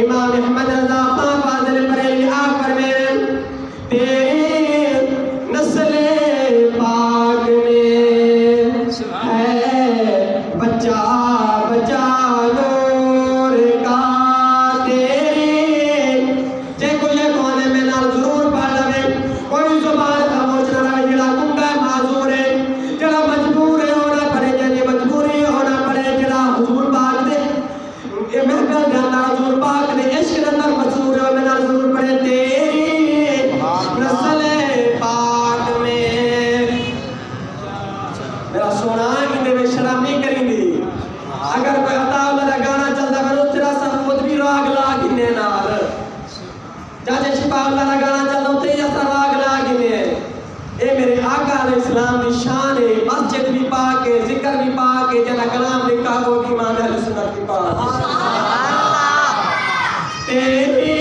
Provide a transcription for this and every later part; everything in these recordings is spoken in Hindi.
इमाम अहमद रज़ा खान फाज़िल बरेली आग पर में तेरी नस्ल पाक में है बच्चा बच्चा नूर का तेरी जे कोई कौन है मैं नाल जरूर पढ़ लवे कोई जुबान खामोश ना रहे जेड़ा गुंगा माजूर है जेड़ा मजबूर है होना पड़े जे मजबूरी होना पड़े जेड़ा हुजूर पाक दे ये महफिल जाना हुजूर पाक ने इश्क अंदर मजबूर है मैं नाल जरूर पढ़े तेरी नस्ल पाक में मेरा सोना इंदे में शर्म नहीं करेंगी अगर कोई अताउल्लाह दा गाना चलदा करो तेरा सब खुद भी राग ला गिने नाल चाचे शिफाउल्लाह दा गाना चलदा उते ही असा राग ला गिने ए मेरे आका अलैहिस्सलाम दी शान है मस्जिद भी पाक है जिक्र भी पाक है जना कलाम लिखा वो भी ईमान अहले सुन्नत की पाक तेरी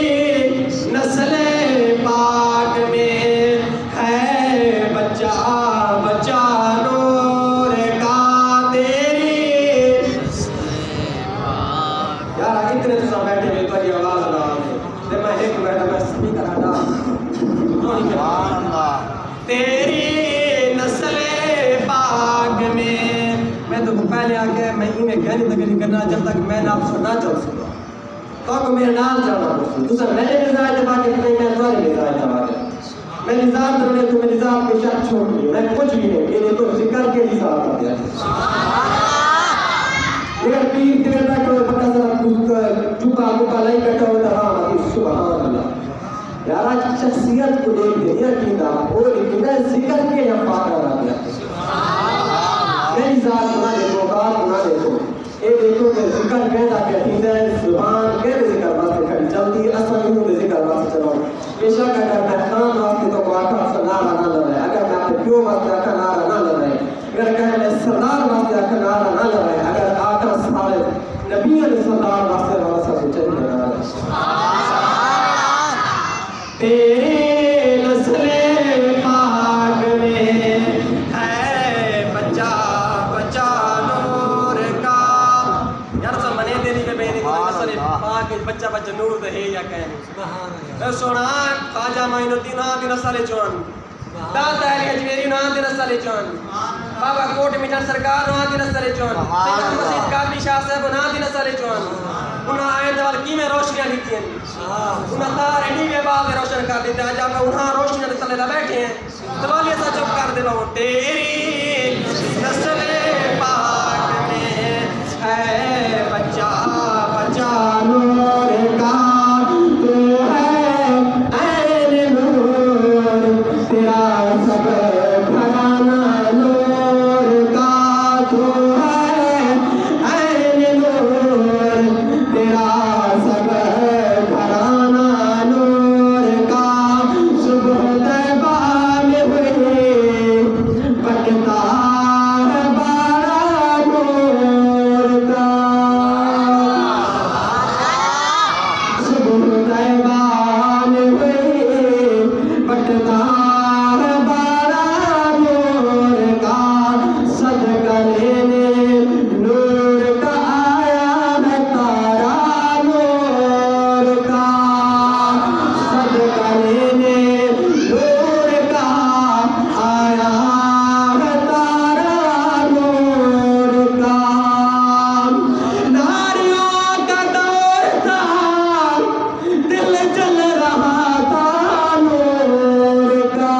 नस्ल पाक में है बच्चा बच्चा नूर का तेरी यार इतने तो बैठे हुए तुम्हारी आवाज ना आवे मैं एक बैठा मैं सभी कराना तेरी नस्ल पाक में मैं तो पहले आके मैं इन्हें कहने तक नहीं करना जब तक मैं नाम सुनना चल सका तो मेरे नाम जाना पड़ता दूसरा मैंने मिजाज दबा के नहीं मैं तुम्हारे मिजाज दबा के मैं निजाम तोड़े तो मैं निजाम पे शक छोड़ दी मैं कुछ भी नहीं ये तो जिक्र के निजाम कर दिया अगर पीर तेरे तक कोई पता सा चुपा मुका नहीं कटा होता हां सुभान अल्लाह यार आज शख्सियत को देख दुनिया की ना और इतना जिक्र के या पाक आ गया मेरी जात ना देखो बात ना देखो ये देखो कि जिक्र कहता क्या थींदा है जुबान के जिक्र वास्ते खड़ी चलती असल यूं दे जिक्र वास्ते चलो बेशक अगर मैं खान वास्ते तो आका सलाम ना लगे अगर मैं अपने प्यो वास्ते आका नारा ना लगे अगर कह मैं सरदार वास्ते आका नारा ना लगे अगर आका सारे नबी ने सरदार वास्ते वाला सब चल रहा तेरी नस्ल पाक में है बच्चा बच्चा नूर का यार सब मने देनी के बेनी नस्ल पाक बच्चा बच्चा नूर दे है या कह सुभान अल्लाह सोना ख्वाजा मोइनुद्दीन दी नस्ल चोन दादा अली अजमेरी दी नस्ल चोन बाबा कोट मिठन सरकार दी नस्ल चोन सैयद मसीद कादरी शाह साहब दी नस्ल चोन उन्हां आयत वाल की में रोशनियां दी उन्हां तार एडी में बाग रोशन कर दी आज आप उन्हां रोशनियां दे तले बैठे हैं दवाली सा चुप कर दे बाबू तेरी नस्ल पाक में है बच्चा बच्चा नूर का तू है ऐन नूर तेरा सब घराना नूर का तू है ऐन नूर तेरा सब घराना नूर का सुबह तैबा में हुई पटता है बारा नूर का सुबह तैबा में हुई पटता है बारा नूर का सदका लेने नूर का आया है तारा नूर का सदका लेने नूर का आया है तारा नूर का नारियों का दौर था दिल जल रहा था नूर का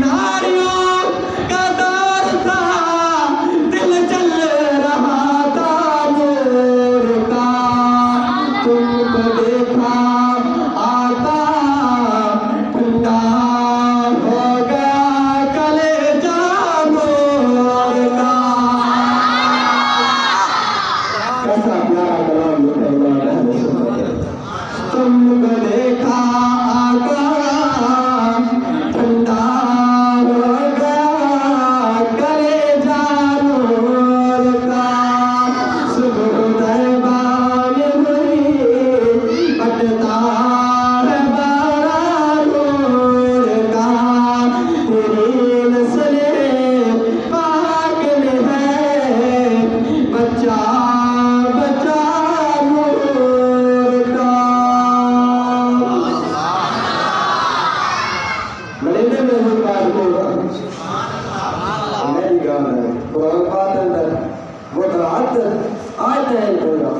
नारियों का दौर था दिल जल रहा था नूर का तुमको देखा आता ठंडा हो गया कलेजा नूर का कैसा प्यारा कलाम लिखा इमाम अहले सुन्नत तुमको देखा आका ठंडा हो गया कलेजा नूर का सुबह तैबा में हुई पटता है बारा नूर का तेरी नस्ल पाक में है बच्चा बच्चा हुई बात होगा मेरी गान है कुरान पाक अंदर वो रात आते हैं